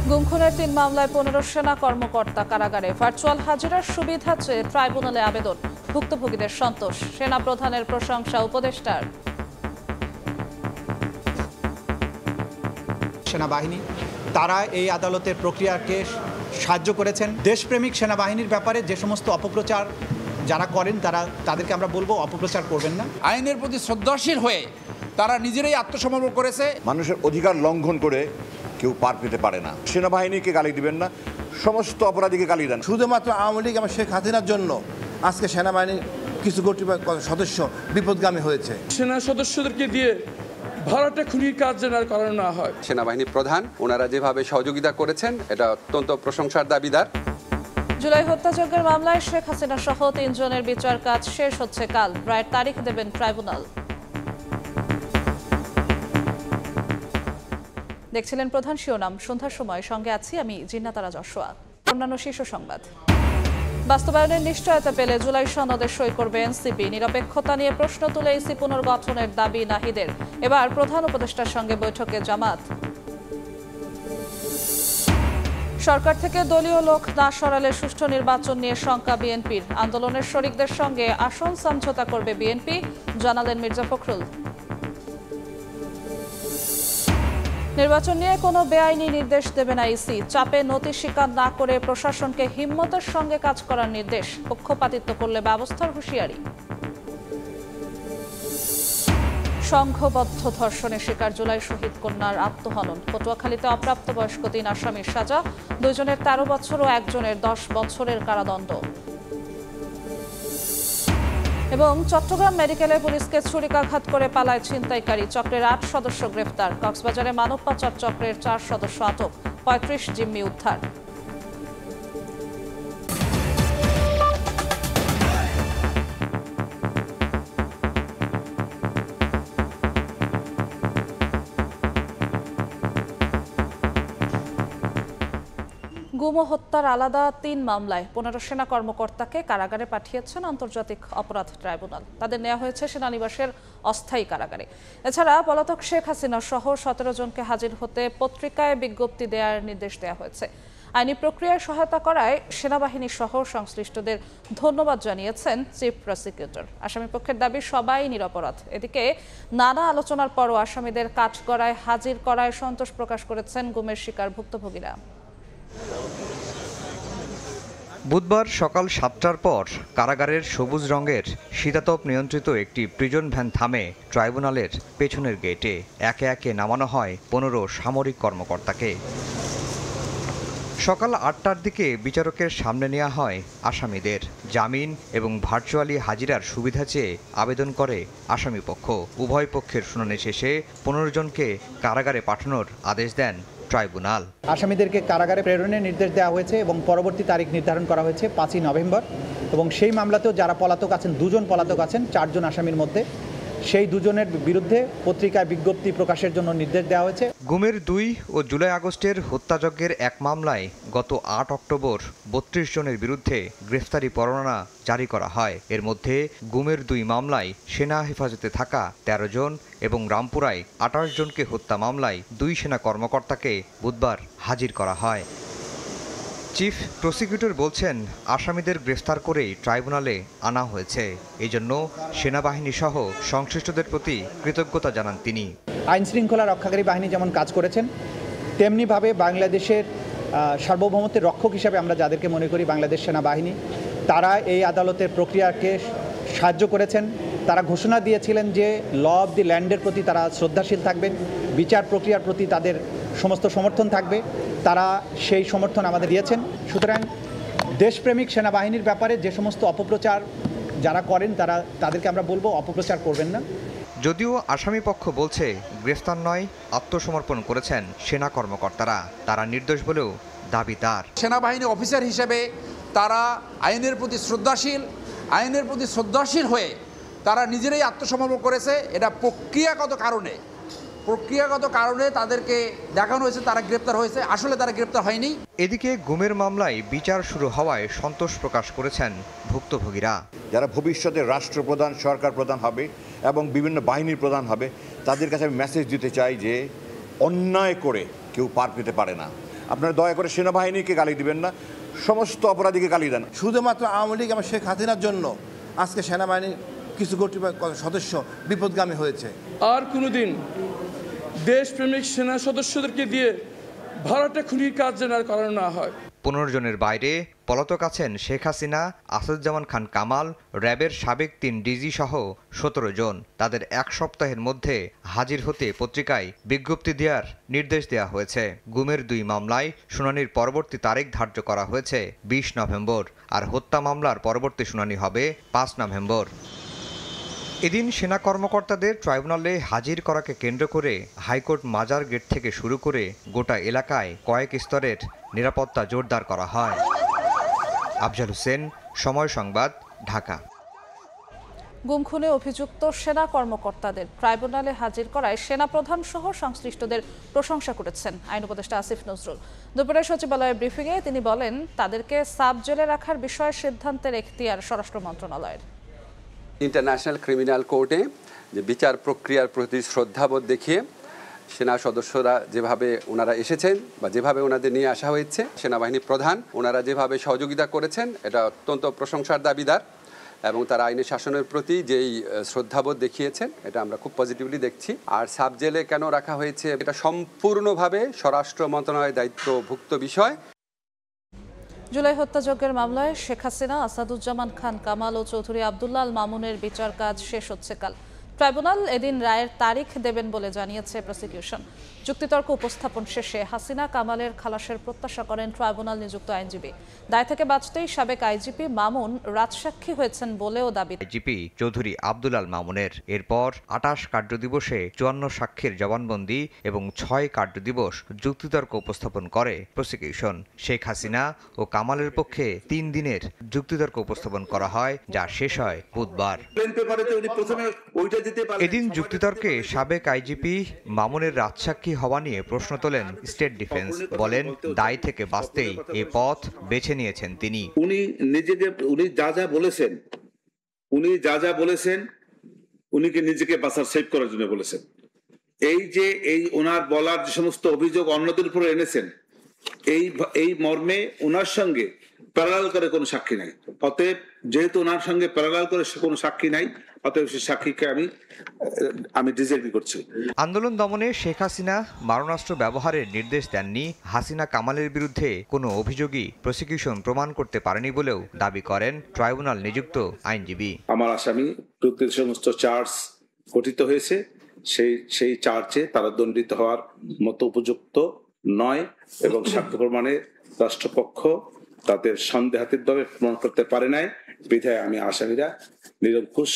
গুম খুনের ৩ মামলায় ১৫ সেনা কর্মকর্তা কারাগারে। ভার্চুয়াল হাজিরার সুবিধা চেয়ে ট্রাইব্যুনালে আবেদন। ভুক্তভোগীদের সন্তোষ। সেনা প্রধানের প্রশংসা উপদেষ্টার। সেনাবাহিনী তারা এই আদালতের প্রক্রিয়াকে সাহায্য করেছেন। দেশপ্রেমিক সেনাবাহিনীর ব্যাপারে যে সমস্ত অপপ্রচার যারা করেন তাদেরকে আমরা বলবো অপপ্রচার করবেন না। আইনের প্রতি শ্রদ্ধাশীল হয়ে তারা নিজেরাই আত্মসমর্পণ করেছে। মানুষের অধিকার লঙ্ঘন করে কেউ পার পেতে পারে না। সেনাবাহিনীকে গালি দিবেন না, সমস্ত অপরাধীকে গালি দেন। শুধুমাত্র আওয়ামী লীগ এবং শেখ হাসিনার জন্য আজকে সেনাবাহিনীর কিছু সদস্য বিপদগামী হয়েছে। সেনা সদস্যদেরকে দিয়ে ভাড়াটা খুনির কাজ যেন আর করানো না হয়। সেনাবাহিনী প্রধান ওনারা যেভাবে সহযোগিতা করেছেন এটা অত্যন্ত প্রশংসার দাবিদার। জুলাই হত্যাযজ্ঞের মামলায় শেখ হাসিনা সহ ৩ জনের বিচার কাজ শেষ হচ্ছে কাল। রায়ের তারিখ দেবেন ট্রাইব্যুনাল। দেখছিলেন প্রধান শিরোনাম। সন্ধ্যার সময় সঙ্গে আছি আমি জিন্নাতারা যশোয়া। অন্যান্য শীর্ষ সংবাদ। বাস্তবায়নের নিশ্চয়তা পেলে জুলাই সনদে সই করবে এনসিপি। নিরপেক্ষতা নিয়ে প্রশ্ন তুলে ইসি পুনর্গঠনের দাবি নাহিদের। এবার প্রধান উপদেষ্টার সঙ্গে বৈঠকে জামাত। সরকার থেকে দলীয় লোক না সরালে সুষ্ঠু নির্বাচন নিয়ে শঙ্কা বিএনপির। আন্দোলনের শরিকদের সঙ্গে আসন সমঝোতা করবে বিএনপি, জানালেন মির্জা ফখরুল। নির্বাচন নিয়ে কোনো বেআইনি নির্দেশ দেবে না ইসি। চাপে নতি স্বীকার না করে প্রশাসনকে হিম্মতের সঙ্গে কাজ করার নির্দেশ। পক্ষপাতিত্ব করলে ব্যবস্থার হুঁশিয়ারি। সংঘবদ্ধ ধর্ষণের শিকার জুলাই শহীদ কন্যার আত্মহনন। পটুয়াখালীতে অপ্রাপ্তবয়স্ক ৩ আসামির সাজা। 2 জনের 13 বছর ও 1 জনের 10 বছরের কারাদণ্ড। এবং চট্টগ্রাম মেডিকেলে পুলিশকে ছুরিকাঘাত করে পালায় ছিনতাইকারী। চক্রের 8 সদস্য গ্রেফতার। কক্সবাজারে মানব পাচার চক্রের 4 সদস্য আটক। 35 জিম্মি উদ্ধার। গুম ও হত্যার আলাদা 3 মামলায় 15 সেনা কর্মকর্তাকে কারাগারে পাঠিয়েছেন আন্তর্জাতিক অপরাধ ট্রাইব্যুনাল। তাদের নেওয়া হয়েছে সেনানিবাসের অস্থায়ী কারাগারে। এছাড়া পলাতক শেখ হাসিনা সহ 17 জনকে হাজির হতে পত্রিকায় বিজ্ঞপ্তি দেওয়ার নির্দেশ দেওয়া হয়েছে। আইনি প্রক্রিয়ায় সহায়তা করায় সেনাবাহিনী সহ সংশ্লিষ্টদের ধন্যবাদ জানিয়েছেন চিফ প্রসিকিউটর। আসামি পক্ষের দাবি সবাই নিরপরাধ। এদিকে নানা আলোচনার পরও আসামিদের কাঠগড়ায় হাজির করায় সন্তোষ প্রকাশ করেছেন গুমের শিকার ভুক্তভোগীরা। বুধবার সকাল 7টার পর কারাগারের সবুজ রঙের শীতাতপ নিয়ন্ত্রিত একটি প্রিজন ভ্যান থামে ট্রাইব্যুনালের পেছনের গেটে। একে একে নামানো হয় 15 সামরিক কর্মকর্তাকে। সকাল 8টার দিকে বিচারকের সামনে নেওয়া হয় আসামিদের। জামিন এবং ভার্চুয়ালি হাজিরার সুবিধা চেয়ে আবেদন করে আসামিপক্ষ। উভয় পক্ষের শুনানি শেষে 15 জনকে কারাগারে পাঠানোর আদেশ দেন ট্রাইব্যুনাল। আসামিদেরকে কারাগারে প্রেরণের নির্দেশ দেওয়া হয়েছে এবং পরবর্তী তারিখ নির্ধারণ করা হয়েছে 5ই নভেম্বর। এবং সেই মামলাতেও যারা পলাতক আছেন, 2 জন পলাতক আছেন 4 জন আসামির মধ্যে, সেই 2 জনের বিরুদ্ধে পত্রিকায় বিজ্ঞপ্তি প্রকাশের জন্য নির্দেশ দেওয়া হয়েছে। গুমের 2 ও জুলাই আগস্টের হত্যাযজ্ঞের এক মামলায় গত 8 অক্টোবর 32 জনের বিরুদ্ধে গ্রেফতারি পরোয়ানা জারি করা হয়। এর মধ্যে গুমের 2 মামলায় সেনা হেফাজতে থাকা 13 জন এবং রামপুরায় 28 জনকে হত্যা মামলায় 2 সেনা কর্মকর্তাকে বুধবার হাজির করা হয়। চিফ প্রসিকিউটর বলছেন, আসামিদের গ্রেফতার করেই ট্রাইব্যুনালে আনা হয়েছে। এই জন্য সেনাবাহিনী সহ সংশ্লিষ্টদের প্রতি কৃতজ্ঞতা জানান তিনি। আইন শৃঙ্খলা রক্ষাকারী বাহিনী যেমন কাজ করেছেন, তেমনিভাবে বাংলাদেশের সার্বভৌমত্বের রক্ষক হিসাবে আমরা যাদেরকে মনে করি বাংলাদেশ সেনাবাহিনী, তারা এই আদালতের প্রক্রিয়াকে সাহায্য করেছেন। তারা ঘোষণা দিয়েছিলেন যে ল অব দি ল্যান্ডের প্রতি তারা শ্রদ্ধাশীল থাকবেন, বিচার প্রক্রিয়ার প্রতি তাদের সমস্ত সমর্থন থাকবে। তারা সেই সমর্থন আমাদের দিয়েছেন। সুতরাং দেশপ্রেমিক সেনাবাহিনীর ব্যাপারে যে সমস্ত অপপ্রচার যারা করেন তাদেরকে আমরা বলবো অপপ্রচার করবেন না। যদিও আসামি পক্ষ বলছে গ্রেফতার নয়, আত্মসমর্পণ করেছেন সেনা কর্মকর্তারা। তারা নির্দোষ বলেও দাবি তার। সেনাবাহিনী অফিসার হিসেবে তারা আইনের প্রতি শ্রদ্ধাশীল হয়ে তারা নিজেরাই আত্মসমর্পণ করেছে। এটা প্রক্রিয়াগত কারণে তাদেরকে দেখানো হয়েছে তারা গ্রেপ্তার হয়েছে, আসলে তারা গ্রেপ্তার হয়নি। এদিকে গুমের মামলায় বিচার শুরু হওয়ায় সন্তোষ প্রকাশ করেছেন ভুক্তভোগীরা। যারা ভবিষ্যতে রাষ্ট্রপ্রধান, সরকার প্রধান হবে এবং বিভিন্ন বাহিনীর প্রধান হবে, তাদের কাছে আমি মেসেজ দিতে চাই যে অন্যায় করে কেউ পার পেতে পারে না। আপনারা দয়া করে সেনাবাহিনীকে গালি দিবেন না, সমস্ত অপরাধীকে গালি দেন। শুধুমাত্র আওয়ামী লীগ এবং শেখ হাসিনার জন্য আজকে সেনাবাহিনীর কিছু সদস্য বিপদগামী হয়েছে। আর কোনোদিন দেশপ্রেমিক সেনা সদস্যদেরকে দিয়ে ভাড়াটে খুনির কাজ যেন আর করানো না হয়। 15 জনের বাইরে পলাতক আছেন শেখ হাসিনা, আসাদুজ্জামান খান কামাল, র্যাবের সাবেক 3 ডিজি সহ 17 জন। তাদের 1 সপ্তাহের মধ্যে হাজির হতে পত্রিকায় বিজ্ঞপ্তি দেওয়ার নির্দেশ দেওয়া হয়েছে। গুমের 2 মামলায় শুনানির পরবর্তী তারিখ ধার্য করা হয়েছে 20 নভেম্বর, আর হত্যা মামলার পরবর্তী শুনানি হবে 5 নভেম্বর। এদিন সেনা কর্মকর্তাদের ট্রাইব্যুনালে হাজির করাকে কেন্দ্র করে হাইকোর্ট মাজার গেট থেকে শুরু করে গোটা এলাকায় কয়েক স্তরের নিরাপত্তা জোরদার করা হয়। আফজাল হোসেন, সময় সংবাদ, ঢাকা। গুম খুনে অভিযুক্ত সেনা কর্মকর্তাদের ট্রাইব্যুনালে হাজির করায় সেনাপ্রধান সহ সংশ্লিষ্টদের প্রশংসা করেছেন আইন উপদেষ্টা আসিফ নজরুল। দুপুরে সচিবালয়ের ব্রিফিংয়ে তিনি বলেন, তাদেরকে সাব জেলে রাখার বিষয়ে সিদ্ধান্তের এখতিয়ার স্বরাষ্ট্র মন্ত্রণালয়ের। ইন্টারন্যাশনাল ক্রিমিনাল কোর্টে যে বিচার প্রক্রিয়ার প্রতি শ্রদ্ধাবোধ দেখিয়ে সেনা সদস্যরা যেভাবে ওনারা এসেছেন বা যেভাবে ওনাদের নিয়ে আসা হয়েছে, সেনাবাহিনী প্রধান ওনারা যেভাবে সহযোগিতা করেছেন, এটা অত্যন্ত প্রশংসার দাবিদার। এবং তারা আইনের শাসনের প্রতি যেই শ্রদ্ধাবোধ দেখিয়েছেন, এটা আমরা খুব পজিটিভলি দেখছি। আর সাব জেলে কেন রাখা হয়েছে, এটা সম্পূর্ণভাবে স্বরাষ্ট্র মন্ত্রণালয়ের দায়িত্বভুক্ত বিষয়। জুলাই হত্যাযজ্ঞের মামলায় শেখ হাসিনা, আসাদুজ্জামান খান কামাল ও চৌধুরী আব্দুল্লাহ আল মামুনের বিচার কাজ শেষ হচ্ছে কাল। ট্রাইব্যুনাল এদিন রায়ের তারিখ দেবেন বলে জানিয়েছে প্রসিকিউশন। যুক্তিতর্ক উপস্থাপন শেষে হাসিনা কামালের খালাসের প্রত্যাশা করেন ট্রাইব্যুনাল নিযুক্ত আইনজীবী। দায় থেকে বাঁচতেই সাবেক আইজিপি মামুন রাজসাক্ষী হয়েছেন বলেও দাবি আইজিপি চৌধুরী আব্দুল আল মামুনের। এরপর 28 কার্যদিবসে 54 সাক্ষীর জবানবন্দি এবং 6 কার্যদিবস যুক্তিতর্ক উপস্থাপন করে প্রসিকিউশন। শেখ হাসিনা ও কামালের পক্ষে 3 দিনের যুক্তিতর্ক উপস্থাপন করা হয়, যা শেষ হয় বুধবার। এদিন যুক্তিতর্কে সাবেক আইজিপি মামুনের রাজসাক্ষী হওয়া নিয়ে প্রশ্ন তোলেন স্টেট ডিফেন্স। বলেন, দায় থেকে বাঁচতেই এই পথ বেছে নিয়েছেন তিনি। উনি যা বলেছেন উনিকে নিজেকে বাঁচার সেভ করার জন্য বলেছেন। এই ওনার বলার যে সমস্ত অভিযোগ অন্যদের উপরে এনেছেন, এই মর্মে ওনার সঙ্গে প্যারালাল করে কোনো সাক্ষী নাই। অতএব যেহেতু ওনার সঙ্গে প্যারালাল করে কোনো সাক্ষী নাই, অতএব সেই সাক্ষীকে আমি ডিসএগ্রি করছি। আন্দোলন দমনে শেখ হাসিনা মারণাস্ত্র ব্যবহারের নির্দেশ দেননি। হাসিনা কামালের বিরুদ্ধে কোনো অভিযোগই প্রসিকিউশন প্রমাণ করতে পারেনি বলেও দাবি করেন ট্রাইব্যুনাল নিযুক্ত আইনজীবী। আমার আসামি বিরুদ্ধে সমস্ত চার্জ গঠিত হয়েছে, সেই চার্জে তারা দণ্ডিত হওয়ার মতো উপযুক্ত নয় এবং সাক্ষ্য প্রমাণে রাষ্ট্রপক্ষ তাদের সন্দেহাতীতভাবে প্রমাণ করতে পারে নাই। বিধায় আমি আসামিরা নিরঙ্কুশ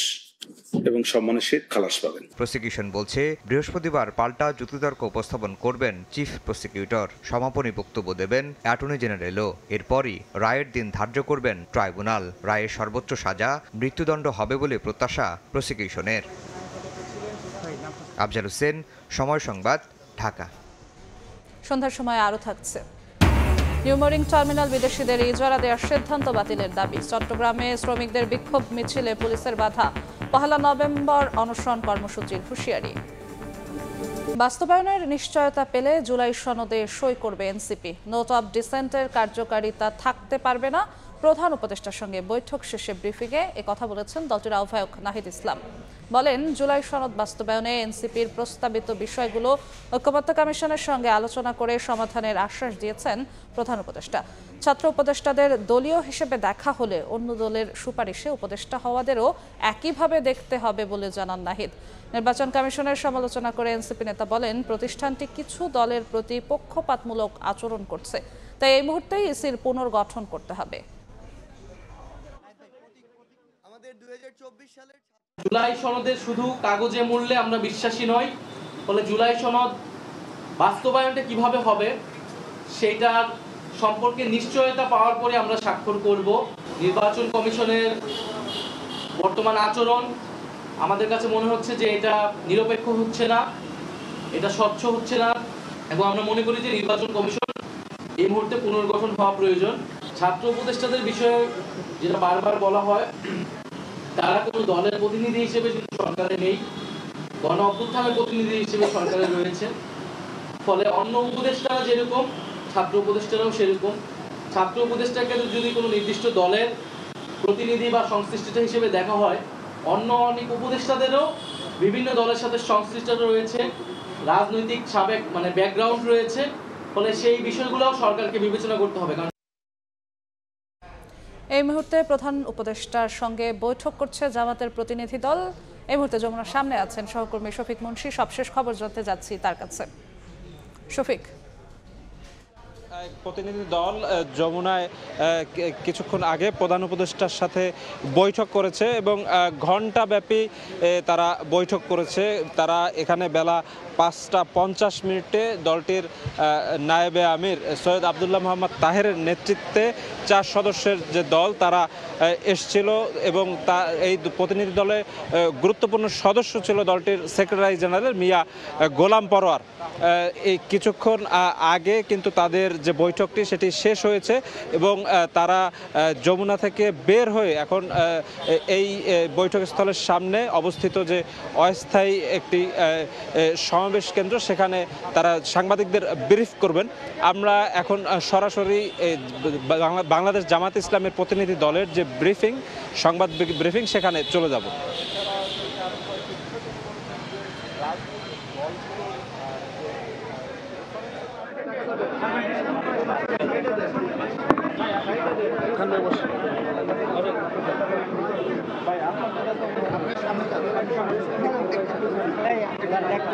এবং সম্মানের সহিত খালাস পাবেন। প্রসিকিউশন বলছে, বৃহস্পতিবার পাল্টা যুক্তিতর্ক উপস্থাপন করবেন চিফ প্রসিকিউটর। সমাপনী বক্তব্য দেবেন অ্যাটর্নি জেনারেলও। এরপরই রায়ের দিন ধার্য করবেন ট্রাইব্যুনাল। রায়ের সর্বোচ্চ সাজা মৃত্যুদণ্ড হবে বলে প্রত্যাশা প্রসিকিউশনের। আফজাল হোসেন, সময় সংবাদ, ঢাকা। সন্ধ্যার সময় আরও থাকছে। নিউমোরিং টার্মিনাল বিদেশিদের ইজারা দেওয়ার সিদ্ধান্ত বাতিলের দাবি। চট্টগ্রামে শ্রমিকদের বিক্ষোভ মিছিলে পুলিশের বাধা। 1 নভেম্বর অনশন কর্মসূচির হুঁশিয়ারি। বাস্তবায়নের নিশ্চয়তা পেলে জুলাই সনদে সই করবে এনসিপি। নোট অব ডিসেন্টের কার্যকারিতা থাকতে পারবে না। প্রধান উপদেষ্টার সঙ্গে বৈঠক শেষে ব্রিফিংয়ে কথা বলেছেন দলটির আহ্বায়ক নাহিদ ইসলাম। বলেন, জুলাই সনদ বাস্তবায়নে এনসিপির প্রস্তাবিত বিষয়গুলো ঐক্যমত্য কমিশনের সঙ্গে আলোচনা করে সমাধানের আশ্বাস দিয়েছেন প্রধান উপদেষ্টা। ছাত্র উপদেষ্টাদের দলীয় হিসেবে দেখা হলে অন্য দলের সুপারিশে উপদেষ্টা হওয়াদেরও একইভাবে দেখতে হবে বলে জানান নাহিদ। নির্বাচন কমিশনের সমালোচনা করে এনসিপি নেতা বলেন, প্রতিষ্ঠানটি কিছু দলের প্রতি পক্ষপাতমূলক আচরণ করছে, তাই এই মুহূর্তেই ইসির পুনর্গঠন করতে হবে। জুলাই সনদের শুধু কাগজে মূল্যে আমরা বিশ্বাসী নই, ফলে জুলাই সনদ বাস্তবায়নটা কিভাবে হবে সেটার সম্পর্কে নিশ্চয়তা পাওয়ার পরে আমরা স্বাক্ষর করব। নির্বাচন কমিশনের বর্তমান আচরণ আমাদের কাছে মনে হচ্ছে যে এটা নিরপেক্ষ হচ্ছে না, এটা স্বচ্ছ হচ্ছে না, এবং আমরা মনে করি যে নির্বাচন কমিশন এই মুহূর্তে পুনর্গঠন হওয়া প্রয়োজন। ছাত্র উপদেষ্টাদের বিষয়ে যেটা বারবার বলা হয়, তারা কোনো দলের প্রতিনিধি হিসেবে কিন্তু সরকারে নেই, গণ অভ্যুত্থানের প্রতিনিধি হিসেবে সরকারে রয়েছে। ফলে অন্য উপদেষ্টারা যেরকম ছাত্র উপদেষ্টারাও সেরকম। ছাত্র উপদেষ্টাকে যদি কোনো নির্দিষ্ট দলের প্রতিনিধি বা সংশ্লিষ্ট হিসেবে দেখা হয়, অন্য অনেক উপদেষ্টাদেরও বিভিন্ন দলের সাথে সংশ্লিষ্টতা রয়েছে, রাজনৈতিক সাবেক ব্যাকগ্রাউন্ড রয়েছে। ফলে সেই বিষয়গুলোও সরকারকে বিবেচনা করতে হবে। কারণ এই মুহূর্তে প্রধান উপদেষ্টার সঙ্গে বৈঠক করছে জামাতের প্রতিনিধি দল। এই মুহূর্তে যমুনার সামনে আছেন সহকর্মী শফিক মুন্সি। সবশেষ খবর জানতে যাচ্ছি তার কাছে। শফিক, প্রতিনিধি দল যমুনায় কিছুক্ষণ আগে প্রধান উপদেষ্টার সাথে বৈঠক করেছে এবং ঘণ্টাব্যাপী তারা বৈঠক করেছে। তারা এখানে বেলা 5:50 দলটির নায়েবে আমির সৈয়দ আবদুল্লাহ মোহাম্মদ তাহেরের নেতৃত্বে 4 সদস্যের যে দল তারা এসছিল এবং এই প্রতিনিধি দলে গুরুত্বপূর্ণ সদস্য ছিল দলটির সেক্রেটারি জেনারেল মিয়া গোলাম পরোয়ার। এই কিছুক্ষণ আগে কিন্তু তাদের যে বৈঠকটি সেটি শেষ হয়েছে এবং তারা যমুনা থেকে বের হয়ে এখন এই বৈঠকস্থলের সামনে অবস্থিত যে অস্থায়ী একটি সমাবেশ কেন্দ্র সেখানে তারা সাংবাদিকদের ব্রিফ করবেন। আমরা এখন সরাসরি বাংলাদেশ জামাত ইসলামের প্রতিনিধি দলের যে ব্রিফিং, সংবাদ ব্রিফিং, সেখানে চলে যাব।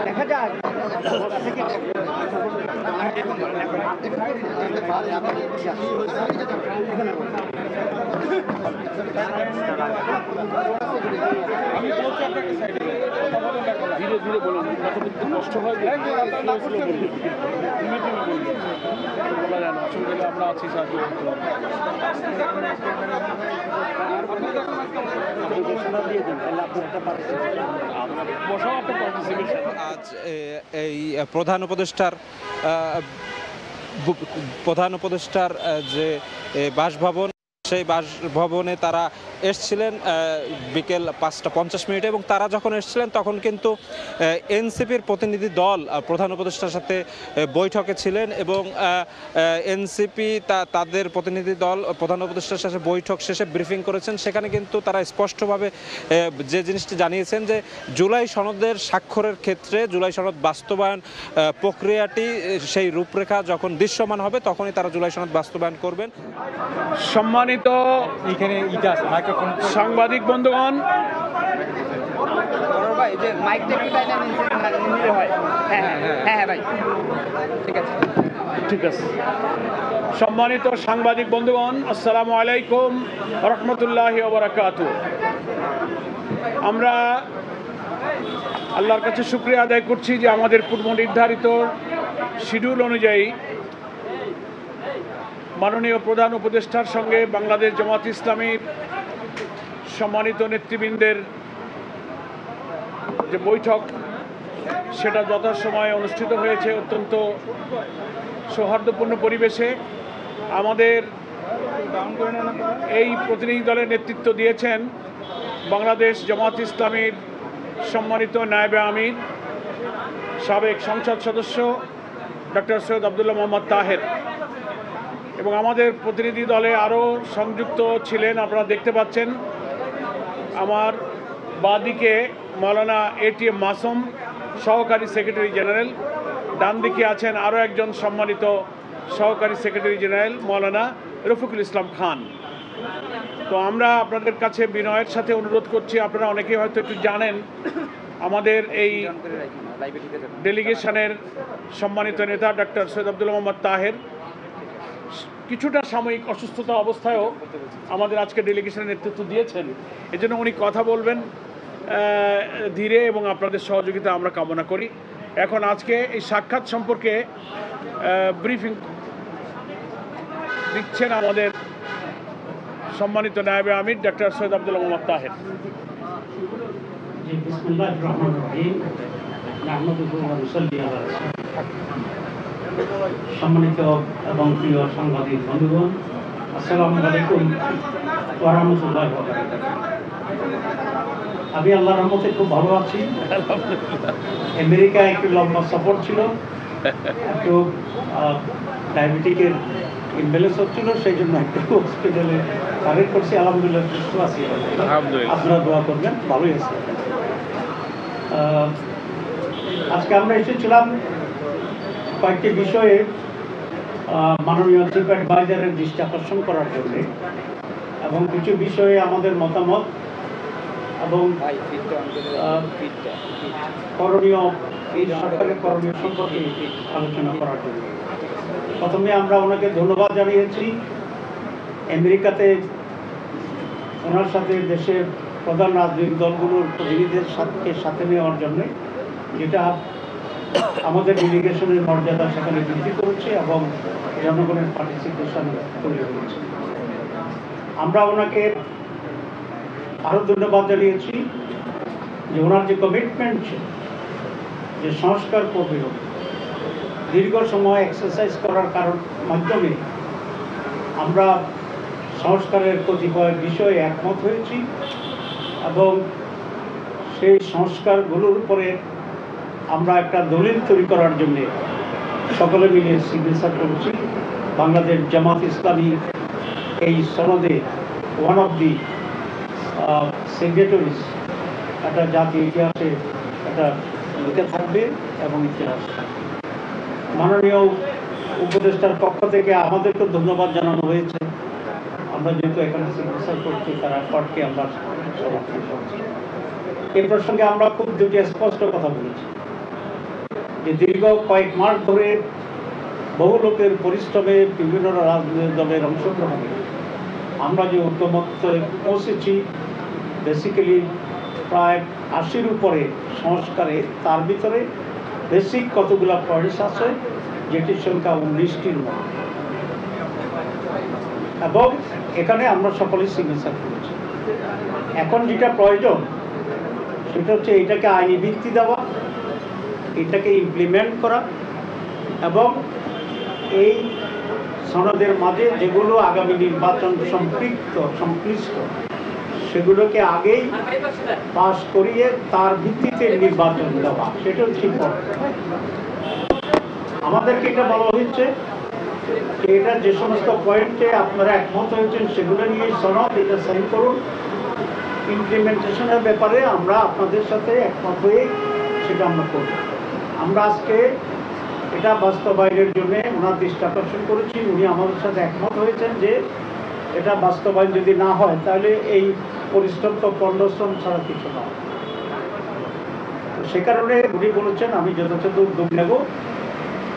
দেখা যাক ধীরে ধীরে বলুন, কষ্ট হয় বলা যায় না। আসলে আমরা আছি সাহায্য করতে পারবো। আজ এই প্রধান উপদেষ্টার যে বাসভবন, সেই বাসভবনে তারা এসছিলেন বিকেল 5:50 এবং তারা যখন এসছিলেন তখন কিন্তু এনসিপির প্রতিনিধি দল প্রধান উপদেষ্টার সাথে বৈঠকে ছিলেন এবং এনসিপি তাদের প্রতিনিধি দল প্রধান উপদেষ্টার সাথে বৈঠক শেষে ব্রিফিং করেছেন। সেখানে কিন্তু তারা স্পষ্টভাবে যে জিনিসটি জানিয়েছেন যে জুলাই সনদের স্বাক্ষরের ক্ষেত্রে জুলাই সনদ বাস্তবায়ন প্রক্রিয়াটি সেই রূপরেখা যখন দৃশ্যমান হবে তখনই তারা জুলাই সনদ বাস্তবায়ন করবেন। সম্মানিত সাংবাদিক বন্ধুগণ, ঠিক আছে। সম্মানিত সাংবাদিক বন্ধুগণ, আসসালামু আলাইকুম রহমতুল্লাহি ওয়া বারাকাতুহু। আমরা আল্লাহর কাছে শুকরিয়া আদায় করছি যে আমাদের পূর্ব নির্ধারিত শিডিউল অনুযায়ী মাননীয় প্রধান উপদেষ্টার সঙ্গে বাংলাদেশ জামাত ইসলামীর সম্মানিত নেতৃবৃন্দের যে বৈঠক সেটা যথাসময়ে অনুষ্ঠিত হয়েছে অত্যন্ত সৌহার্দ্যপূর্ণ পরিবেশে। আমাদের এই প্রতিনিধি দলের নেতৃত্ব দিয়েছেন বাংলাদেশ জামাত ইসলামীর সম্মানিত নায়েবে আমির সাবেক সংসদ সদস্য ডক্টর সৈয়দ আবদুল্লাহ মোহাম্মদ তাহের এবং আমাদের প্রতিনিধি দলে আরও সংযুক্ত ছিলেন। আপনারা দেখতে পাচ্ছেন আমার বাঁদিকে মৌলানা এটিএম মাসুম, সহকারী সেক্রেটারি জেনারেল। ডান দিকে আছেন আরও একজন সম্মানিত সহকারী সেক্রেটারি জেনারেল মৌলানা রফিকুল ইসলাম খান। তো আমরা আপনাদের কাছে বিনয়ের সাথে অনুরোধ করছি, আপনারা অনেকেই হয়তো একটু জানেন, আমাদের এই ডেলিগেশনের সম্মানিত নেতা ডক্টর সৈয়দ আবদুল্লাহ মোহাম্মদ তাহের কিছুটা সাময়িক অসুস্থতা অবস্থায়ও আমাদের আজকে ডেলিগেশনের নেতৃত্ব দিয়েছেন। এজন্য উনি কথা বলবেন ধীরে এবং আপনাদের সহযোগিতা আমরা কামনা করি। এখন আজকে এই সাক্ষাৎ সম্পর্কে ব্রিফিং দিচ্ছেন আমাদের সম্মানিত নায়েবে আমির ডক্টর সৈয়দ আবদুল্লাহ মোহাম্মদ তাহের। সম্মানিত এবং প্রিয় সাংবাদিক বন্ধুগণ, আসসালামু আলাইকুম ওয়া রাহমাতুল্লাহি ওয়া বারাকাতুহু। আমি আল্লাহর রহমতে খুব ভালো আছি। আমেরিকায় একটু লম্বা সফর ছিল, একটু ডায়াবেটিকের ইমব্যালেন্স হচ্ছিল, সেই জন্য একটা হসপিটালে কারেক্ট করছি। আলহামদুলিল্লাহ সুস্থ আছি, আপনারা দোয়া করবেন, ভালোই আছে। আজকে আমরা এসেছিলাম কয়েকটি বিষয়ে মাননীয় চিফ অ্যাডভাইজারের দৃষ্টি আকর্ষণ করার জন্যে, এবং কিছু বিষয়ে আমাদের মতামত এবং করণীয়, এই সরকারের করণীয় সম্পর্কে আলোচনা করার জন্য। প্রথমে আমরা ওনাকে ধন্যবাদ জানিয়েছি আমেরিকাতে ওনার সাথে দেশের প্রধান রাজনৈতিক দলগুলোর প্রতিনিধিদের সাথে নেওয়ার জন্য, যেটা আমাদের ডেলিগেশনের মর্যাদা সেখানে বৃদ্ধি করেছে এবং জনগণের পার্টিসিপেশন তৈরি হয়েছে। আমরা ওনাকে আরও ধন্যবাদ জানিয়েছি যে ওনার যে কমিটমেন্ট ছিল যে সংস্কার করবে, দীর্ঘ সময় এক্সারসাইজ করার মাধ্যমে আমরা সংস্কারের কতিপয় বিষয়ে একমত হয়েছি এবং সেই সংস্কারগুলোর উপরে আমরা একটা দলিল তৈরি করার জন্যে সকলে মিলে সিগনেচার করেছি। বাংলাদেশ জামাত ইসলামী এই সনদে ওয়ান অফ দি সিগনেটরিজ, একটা জাতীয় ইতিহাসে একটা লিখে থাকবে এবং ইতিহাস। মাননীয় উপদেষ্টার পক্ষ থেকে আমাদেরকে ধন্যবাদ জানানো হয়েছে। আমরা যেহেতু এখানে সিগনেচার করছি, তারা কোর্টকে আমরা সমর্থন করছি। এই প্রসঙ্গে আমরা খুব দুটি স্পষ্ট কথা বলেছি যে দীর্ঘ কয়েক মাস ধরে বহু লোকের পরিশ্রমে, বিভিন্ন রাজনৈতিক দলের অংশগ্রহণে আমরা যে ঐক্যমত্যে পৌঁছেছি, বেসিক্যালি প্রায় ৮০-র উপরে সংস্কারে, তার ভিতরে বেসিক কতগুলো পয়েন্টস আছে যেটির সংখ্যা 19টির মতো, এবং এখানে আমরা সকলেই সিগনেচার করেছি। এখন যেটা প্রয়োজন সেটা হচ্ছে এটাকে আইনি ভিত্তি দেওয়া, এটাকে ইমপ্লিমেন্ট করা, এবং এই সনদের মাঝে যেগুলো আগামী নির্বাচন সংশ্লিষ্ট সেগুলোকে আগেই পাস করিয়ে তার ভিত্তিতে নির্বাচন দেওয়া, সেটা হচ্ছে আমাদেরকে এটা বলা হয়েছে। এটা যে সমস্ত পয়েন্টে আপনারা একমত হয়েছেন সেগুলো নিয়ে সনদ, এটা সাইন করুন। ইমপ্লিমেন্টেশনের ব্যাপারে আমরা আপনাদের সাথে একমত হয়ে সেটা আমরা করব। আমরা আজকে এটা বাস্তবায়নের জন্য ওনার দৃষ্টি আকর্ষণ করেছি। উনি আমাদের সাথে একমত হয়েছেন যে এটা বাস্তবায়ন যদি না হয় তাহলে এই পরিশ্রম তো পণ্ডশ্রম ছাড়া কিছু না। সে কারণে উনি বলেছেন আমি যথাযথ উদ্যোগ নেব।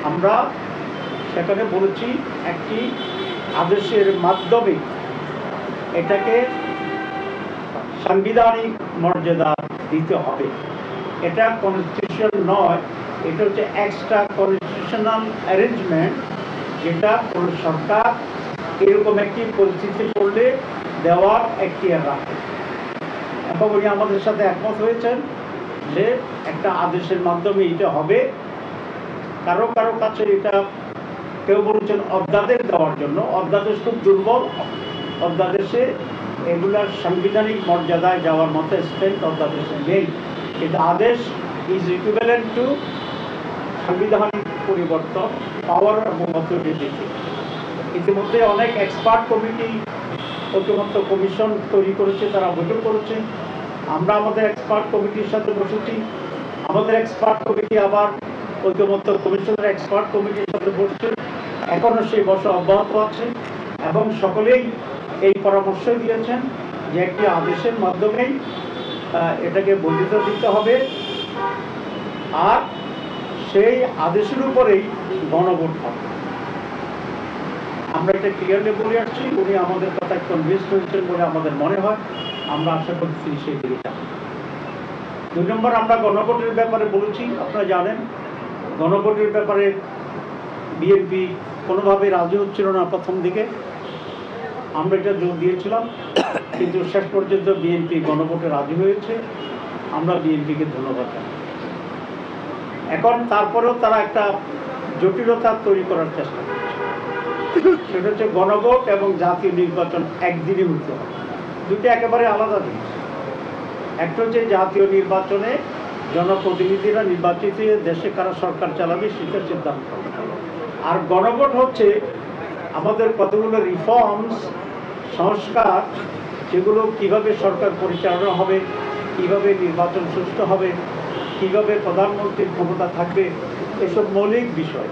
আমরা সেখানে বলেছি একটি আদেশের মাধ্যমে এটাকে সাংবিধানিক মর্যাদা দিতে হবে। এটা কনস্টিটিউশন নয়, এটা হচ্ছে এক্সট্রা কনস্টিটিউশনাল অ্যারেঞ্জমেন্ট, যেটা কোনো সরকার এরকম একটি পরিস্থিতি পড়লে দেওয়ার এখতিয়ার রাখে। এবং উনি আমাদের সাথে একমত হয়েছেন যে একটা আদেশের মাধ্যমে এটা হবে। কারো কারো কাছে এটা কেউ বলছেন অধ্যাদেশ দেওয়ার জন্য। অধ্যাদেশ খুব দুর্বল, অধ্যাদেশে এগুলার সাংবিধানিক মর্যাদায় যাওয়ার মতো স্ট্রেংথ অধ্যাদেশে নেই, কিন্তু আদেশ ইজ ইকুইভ্যালেন্ট টু সাংবিধানিক পরিবর্তন, পাওয়ার এবং অথরিটি। ইতিমধ্যে অনেক এক্সপার্ট কমিটি, ঐক্যমত্য কমিশন তৈরি করেছে, তারা বৈঠক করেছে। আমরা আমাদের এক্সপার্ট কমিটির সাথে বসেছি। আমাদের এক্সপার্ট কমিটি আবার ঐক্যমত্য কমিশনের এক্সপার্ট কমিটির সাথে বসছে। এখনও সেই বসা অব্যাহত আছে এবং সকলেই এই পরামর্শ দিয়েছেন যে একটি আদেশের মাধ্যমেই এটাকে বৈধতা দিতে হবে, আর সেই আদেশের উপরেই গণভোট হবে। আমরা এটা ক্লিয়ারলি বলে আসছি। উনি আমাদের কথায় কনভিন্স হয়েছেন বলে আমাদের মনে হয়। আমরা আশা করছি সেই দিকে যাবেন। ২ নম্বর, আমরা গণভোটের ব্যাপারে বলেছি। আপনারা জানেন গণভোটের ব্যাপারে বিএনপি কোনোভাবে রাজি হচ্ছিল না প্রথম দিকে। আমরা এটা জোর দিয়েছিলাম, কিন্তু শেষ পর্যন্ত বিএনপি গণভোটে রাজি হয়েছে। আমরা বিএনপিকে ধন্যবাদ জানাই। এখন তারপরেও তারা একটা জটিলতা তৈরি করার চেষ্টা করছে, সেটা হচ্ছে গণভোট এবং জাতীয় নির্বাচন একদিনই হতে হবে। দুটো একেবারে আলাদা জিনিস। একটা হচ্ছে জাতীয় নির্বাচনে জনপ্রতিনিধিরা নির্বাচিত দেশে কারা সরকার চালাবে সেটা সিদ্ধান্ত হবে। আর গণভোট হচ্ছে আমাদের কতগুলো রিফর্মস, সংস্কার, যেগুলো কিভাবে সরকার পরিচালনা হবে, কিভাবে নির্বাচন সুষ্ঠু হবে, কিভাবে প্রধানমন্ত্রীর ক্ষমতা থাকবে, এসব মৌলিক বিষয়।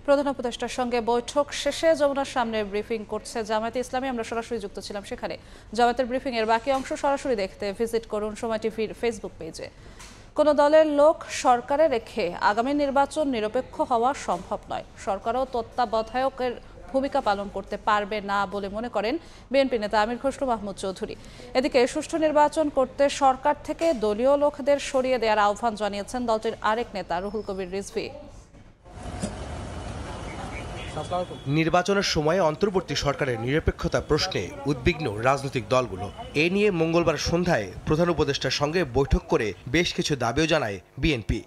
প্রধান উপদেষ্টার সঙ্গে বৈঠক শেষে যমুনার সামনে ব্রিফিং করছে জামায়াতে ইসলামী। আমরা সরাসরি যুক্ত ছিলাম সেখানে। জামায়াতের ব্রিফিং এর বাকি অংশ সরাসরি দেখতে ভিজিট করুন সময় টিভির ফেসবুক পেজে। কোন দলের লোক সরকারে রেখে আগামী নির্বাচন নিরপেক্ষ হওয়া সম্ভব নয়। সরকারও তত্ত্বাবধায়কের ভূমিকা পালন করতে পারবে না বলে মনে করেন বিএনপি নেতা আমির খসরু মাহমুদ চৌধুরী। এদিকে সুষ্ঠু নির্বাচন করতে সরকার থেকে দলীয় লোকদের সরিয়ে দেওয়ার আহ্বান জানিয়েছেন দলটির আরেক নেতা রুহুল কবির রিজভী। নির্বাচনের সময় অন্তর্বর্তী সরকারের নিরপেক্ষতা প্রশ্নে উদ্বিগ্ন রাজনৈতিক দলগুলো। এ নিয়ে মঙ্গলবার সন্ধ্যায় প্রধান উপদেষ্টার সঙ্গে বৈঠক করে বেশ কিছু দাবিও জানায় বিএনপি।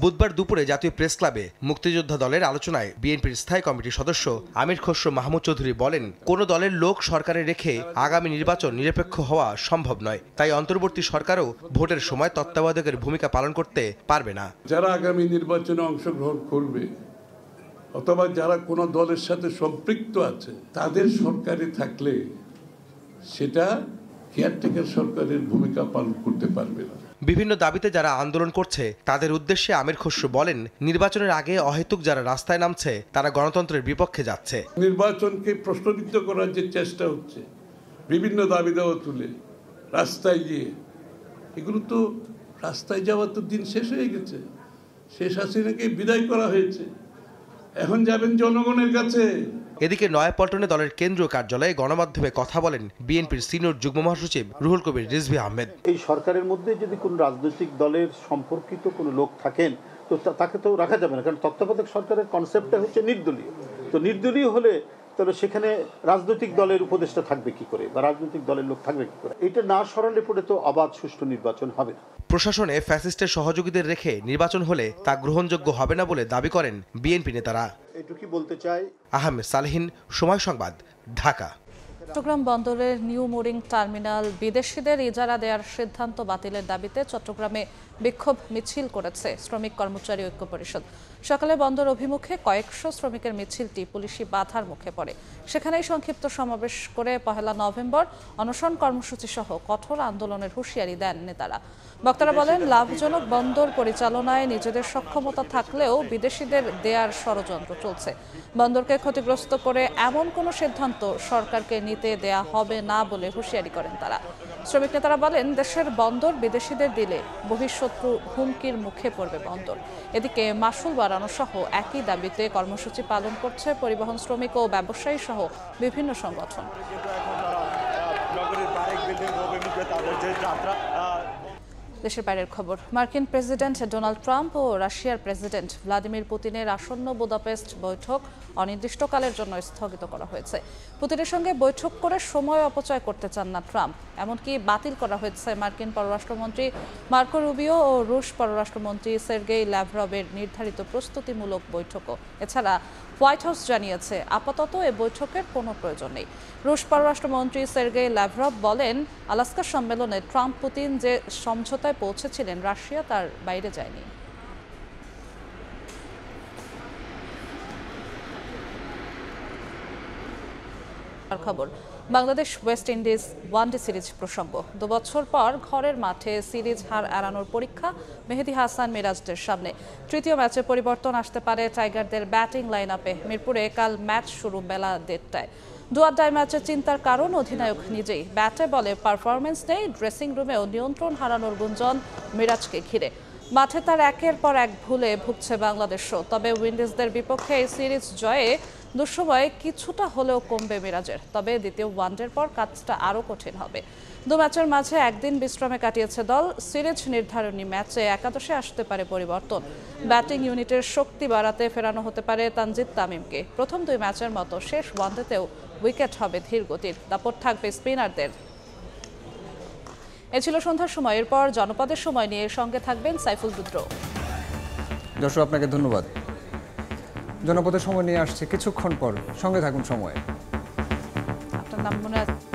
বুধবার দুপুরে জাতীয় প্রেস ক্লাবে মুক্তিযোদ্ধা দলের আলোচনায় বিএনপির স্থায়ী কমিটির সদস্য আমির খসরু মাহমুদ চৌধুরী বলেন, কোন দলের লোক সরকারে রেখে আগামী নির্বাচন নিরপেক্ষ হওয়া সম্ভব নয়। তাই অন্তর্বর্তী সরকারও ভোটের সময় তত্ত্বাবধায়কের ভূমিকা পালন করতে পারবে না। যারা আগামী নির্বাচনে অংশগ্রহণ করবে অথবা যারা কোনো দলের সাথে সম্পৃক্ত আছে তাদের সরকারে থাকলে সেটা কেয়ারটেকার সরকারের ভূমিকা পালন করতে পারবে না। বিভিন্ন দাবিতে যারা আন্দোলন করছে তাদের উদ্দেশ্যে আমির খসরু বলেন, নির্বাচনের আগে অহেতুক যারা রাস্তায় নামছে তারা গণতন্ত্রের বিপক্ষে যাচ্ছে। নির্বাচনকে প্রশ্নবিদ্ধ করার যে চেষ্টা হচ্ছে বিভিন্ন দাবি দেওয়া তুলে রাস্তায় গিয়ে, এগুলো তো রাস্তায় যাওয়ার তো দিন শেষ হয়ে গেছে। শেষ হাসিনাকে বিদায় করা হয়েছে, এখন যাবেন জনগণের কাছে। এদিকে নয়াপল্টনে দলের কেন্দ্রীয় কার্যালয়ে গণমাধ্যমে কথা বলেন বিএনপির সিনিয়র যুগ্ম মহাসচিব রুহুল কবির রিজভী আহমেদ। এই সরকারের মধ্যে যদি কোনো রাজনৈতিক দলের সম্পর্কিত কোনো লোক থাকেন তো তাকে তো রাখা যাবে না, কারণ তত্ত্বাবধায়ক সরকারের কনসেপ্টটা হচ্ছে নির্দলীয়। তো নির্দলীয় হলে তাহলে সেখানে রাজনৈতিক দলের উপদেষ্টা থাকবে কি করে বা রাজনৈতিক দলের লোক থাকবে কি করে? এটা না সরালে পরে তো অবাধ সুষ্ঠু নির্বাচন হবে না। প্রশাসনে ফ্যাসিস্টের সহযোগীদের রেখে নির্বাচন হলে তা গ্রহণযোগ্য হবে না বলে দাবি করেন বিএনপি নেতারা। এটুকুই বলতে চাই। আহমেদ সালেহিন, সময় সংবাদ, ঢাকা। চট্টগ্রাম বন্দরের নিউ মোরিং টার্মিনাল বিদেশিদের ইজারা দেওয়ার সিদ্ধান্ত বাতিলের দাবিতে চট্টগ্রামে বিক্ষোভ মিছিল করেছে শ্রমিক কর্মচারী ঐক্য পরিষদ। সকালে বন্দর অভিমুখে কয়েকশো শ্রমিকের মিছিলটি পুলিশি বাধার মুখে পড়ে। সেখানেই সংক্ষিপ্ত সমাবেশ করে 1 নভেম্বর অনশন কর্মসূচি সহ কঠোর আন্দোলনের হুঁশিয়ারি দেন নেতারা। বক্তারা বলেন, লাভজনক বন্দর পরিচালনায় নিজেদের সক্ষমতা থাকলেও বিদেশিদের দেয়ার ষড়যন্ত্র চলছে। বন্দরকে ক্ষতিগ্রস্ত করে এমন কোনো সিদ্ধান্ত সরকারকে নিতে দেয়া হবে না বলে হুঁশিয়ারি করেন তারা। শ্রমিক নেতারা বলেন, দেশের বন্দর বিদেশিদের দিলে বহিঃশত্রু হুমকির মুখে পড়বে বন্দর। এদিকে মাসুল বাড়ানো সহ একই দাবিতে কর্মসূচি পালন করছে পরিবহন শ্রমিক ও ব্যবসায়ী সহ বিভিন্ন সংগঠন। দেশের বাইরের খবর। মার্কিন প্রেসিডেন্ট ডোনাল্ড ট্রাম্প ও রাশিয়ার প্রেসিডেন্ট ভ্লাদিমির পুতিনের আসন্ন বুদাপেস্ট বৈঠক অনির্দিষ্টকালের জন্য স্থগিত করা হয়েছে। পুতিনের সঙ্গে বৈঠক করে সময় অপচয় করতে চান না ট্রাম্প, এমনকি বাতিল করা হয়েছে মার্কিন পররাষ্ট্রমন্ত্রী মার্কো রুবিও ও রুশ পররাষ্ট্রমন্ত্রী সের্গেই ল্যাভরভের নির্ধারিত প্রস্তুতিমূলক বৈঠকও। এছাড়া হোয়াইট হাউস জানিয়েছে আপাতত এ বৈঠকের কোনো প্রয়োজন নেই। রুশ পররাষ্ট্রমন্ত্রী সের্গেই ল্যাভরভ বলেন, আলাস্কা সম্মেলনে ট্রাম্প পুতিন যে সমঝোতায় পৌঁছেছিলেন রাশিয়া তার বাইরে যায়নি। খবর। Bangladesh West Indies one day series প্রসঙ্গ। 2 বছর পর ঘরের মাঠে সিরিজ হার এড়ানোর পরীক্ষা মেহেদী হাসান মিরাজদের সামনে। তৃতীয় ম্যাচে পরিবর্তন আসতে পারে টাইগারদের ব্যাটিং লাইন আপে। মিরপুরে কাল ম্যাচ শুরু বেলা 1:30টায়। দুয়াড্ডায় ম্যাচে চিন্তার কারণ অধিনায়ক নিজেই। ব্যাটে বলে পারফরমেন্স নেই, ড্রেসিং রুমেও নিয়ন্ত্রণ হারানোর গুঞ্জন মিরাজকে ঘিরে। মাঠে তার একের পর এক ভুলে ভুগছে বাংলাদেশও। তবে উইন্ডিজদের বিপক্ষে এই সিরিজ জয়ে দুঃসময়ে কিছুটা হলেও কমবে মিরাজের। তবে দ্বিতীয় ওয়ানডের পর কাজটা আরও কঠিন হবে। 2 ম্যাচের মাঝে একদিন বিশ্রামে কাটিয়েছে দল। সিরিজ নির্ধারণী ম্যাচে একাদশে আসতে পারে পরিবর্তন। ব্যাটিং ইউনিটের শক্তি বাড়াতে ফেরানো হতে পারে তানজিদ তামিমকে। প্রথম 2 ম্যাচের মতো শেষ ওয়ানডেতেও উইকেট হবে ধীর গতির, দাপট থাকবে স্পিনারদের। এ ছিল সন্ধ্যার সময়। এরপর জনপদের সময় নিয়ে সঙ্গে থাকবেন সাইফুল রুদ্র। দর্শক আপনাকে ধন্যবাদ। জনপদের সময় নিয়ে আসছে কিছুক্ষণ পর, সঙ্গে থাকুন সময়ে। আপনার নাম মনে আছে?